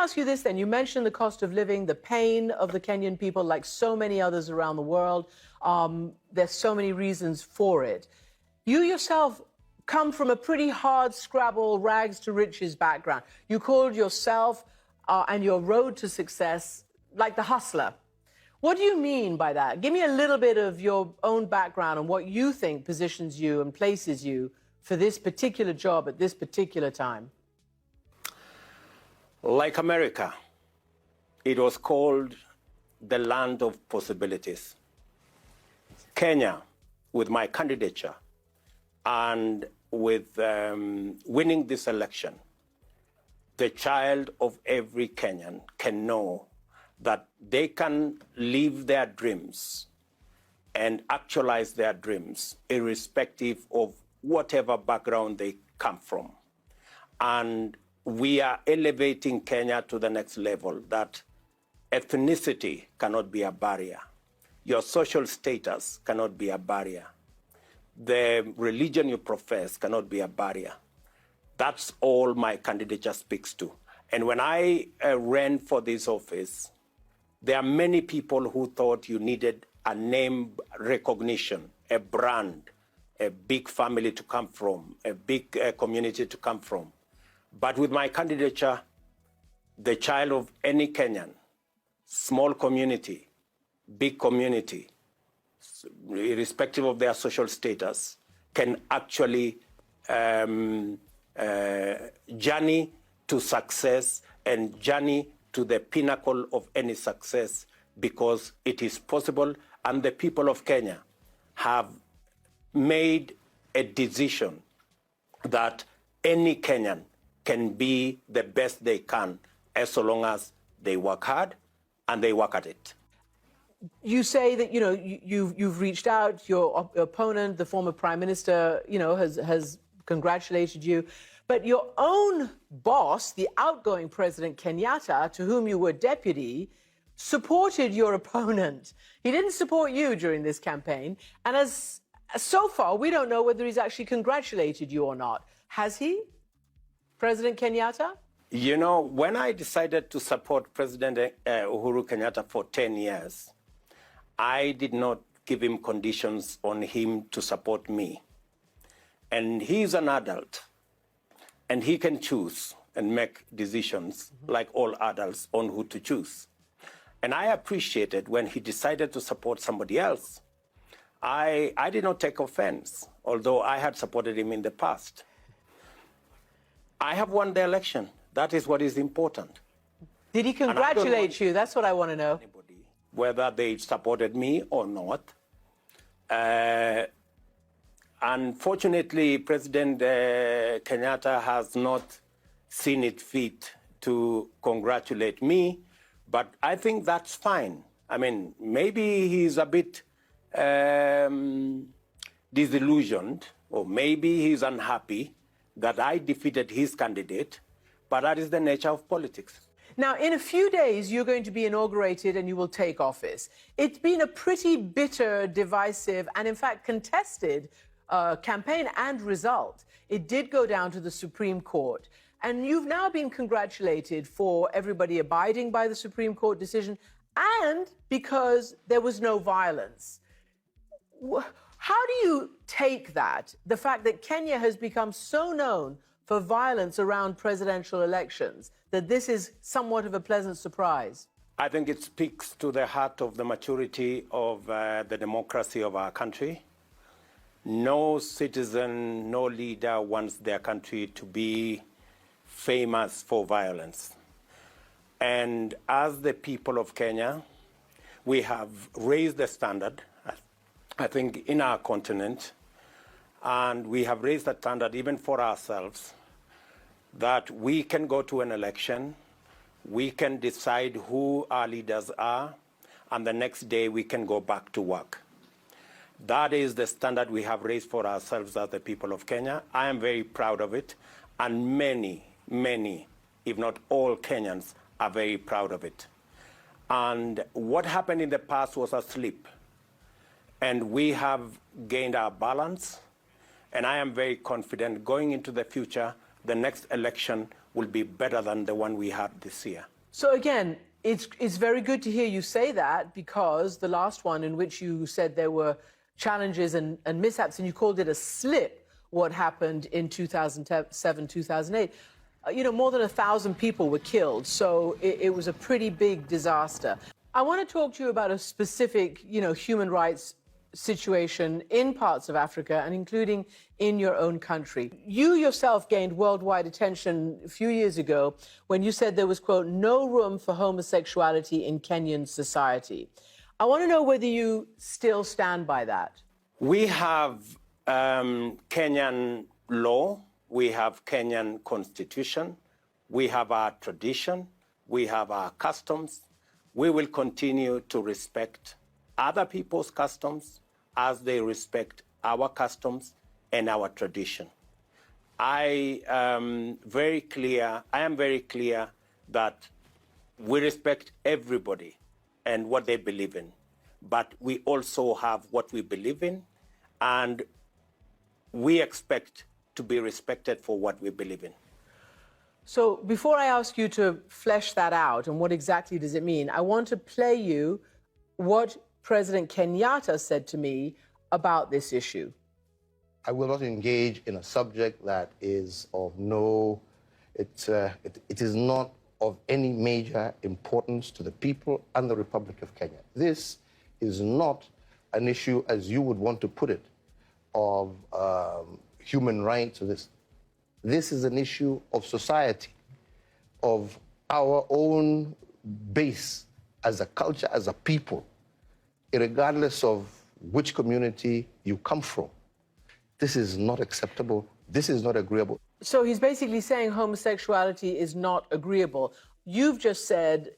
ask you this then. You mentioned the cost of living, the pain of the Kenyan people, like so many others around the world. There's so many reasons for it. You yourself come from a pretty hard scrabble, rags to riches background. You called yourself and your road to success like the hustler. What do you mean by that? Give me a little bit of your own background and what you think positions you and places you for this particular job at this particular time. Like America, it was called the land of possibilities. Kenya, with my candidature and with winning this election, the child of every Kenyan can know that they can live their dreams and actualize their dreams irrespective of whatever background they come from. And we are elevating Kenya to the next level, that ethnicity cannot be a barrier. Your social status cannot be a barrier. The religion you profess cannot be a barrier. That's all my candidature speaks to. And when I ran for this office, there are many people who thought you needed a name recognition, a brand, a big family to come from, a big community to come from. But with my candidature, the child of any Kenyan, small community, big community, irrespective of their social status, can actually journey to success and journey to the pinnacle of any success, because it is possible, and the people of Kenya have made a decision that any Kenyan can be the best they can as long as they work hard and they work at it. You say that, you know, you've reached out, your opponent, the former prime minister, you know, has congratulated you. But your own boss, the outgoing President Kenyatta, to whom you were deputy, supported your opponent. He didn't support you during this campaign. And so far, we don't know whether he's actually congratulated you or not. Has he, President Kenyatta? You know, when I decided to support President Uhuru Kenyatta for 10 years, I did not give him conditions on him to support me. And he's an adult. And he can choose and make decisions like all adults on who to choose. And I appreciated when he decided to support somebody else. I did not take offense, although I had supported him in the past. I have won the election. That is what is important. Did he congratulate you? That's what I want to know. Anybody, whether they supported me or not. Unfortunately, President Kenyatta has not seen it fit to congratulate me, but I think that's fine. I mean, maybe he's a bit disillusioned, or maybe he's unhappy that I defeated his candidate, but that is the nature of politics. Now, in a few days, you're going to be inaugurated and you will take office. It's been a pretty bitter, divisive, and in fact contested campaign and result. It did go down to the Supreme Court. And you've now been congratulated for everybody abiding by the Supreme Court decision and because there was no violence. How do you take that, the fact that Kenya has become so known for violence around presidential elections, that this is somewhat of a pleasant surprise? I think it speaks to the heart of the maturity of the democracy of our country. No citizen, no leader wants their country to be famous for violence. And as the people of Kenya, we have raised the standard, I think, in our continent, and we have raised the standard even for ourselves, that we can go to an election, we can decide who our leaders are, and the next day we can go back to work. That is the standard we have raised for ourselves as the people of Kenya. I am very proud of it, and many, if not all Kenyans are very proud of it. And what happened in the past was a slip, and we have gained our balance, and I am very confident going into the future, the next election will be better than the one we had this year. So again, it's very good to hear you say that, because the last one, in which you said there were challenges and mishaps, and you called it a slip, what happened in 2007, 2008, more than 1,000 people were killed. So it was a pretty big disaster. I want to talk to you about a specific, human rights situation in parts of Africa, and including in your own country. You yourself gained worldwide attention a few years ago when you said there was, quote, no room for homosexuality in Kenyan society. I want to know whether you still stand by that. We have Kenyan law, we have Kenyan constitution, we have our tradition, we have our customs. We will continue to respect other people's customs as they respect our customs and our tradition. I am very clear that we respect everybody and what they believe in, but we also have what we believe in, and we expect to be respected for what we believe in. So before I ask you to flesh that out and what exactly does it mean, I want to play you what President Kenyatta said to me about this issue. I will not engage in a subject that is of it is not of any major importance to the people and the Republic of Kenya. This is not an issue, as you would want to put it, of human rights or this. This is an issue of society, of our own base as a culture, as a people, regardless of which community you come from. This is not acceptable. This is not agreeable. So he's basically saying homosexuality is not agreeable. You've just said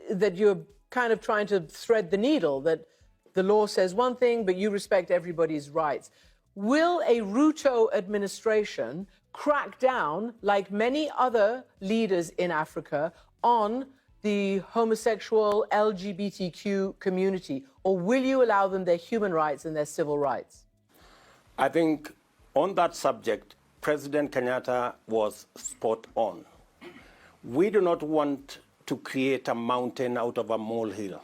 that you're kind of trying to thread the needle, that the law says one thing, but you respect everybody's rights. Will a Ruto administration crack down, like many other leaders in Africa, on the homosexual LGBTQ community, or will you allow them their human rights and their civil rights? I think on that subject, President Kenyatta was spot on. We do not want to create a mountain out of a molehill.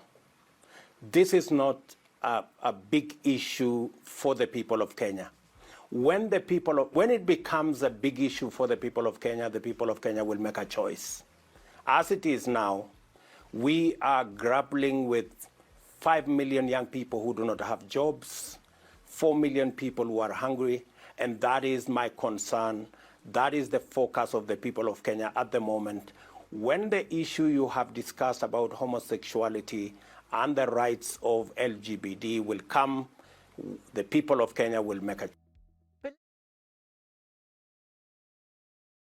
This is not a big issue for the people of Kenya. When it becomes a big issue for the people of Kenya will make a choice. As it is now, we are grappling with 5 million young people who do not have jobs, 4 million people who are hungry, and that is my concern. That is the focus of the people of Kenya at the moment. When the issue you have discussed about homosexuality and the rights of LGBT will come, the people of Kenya will make a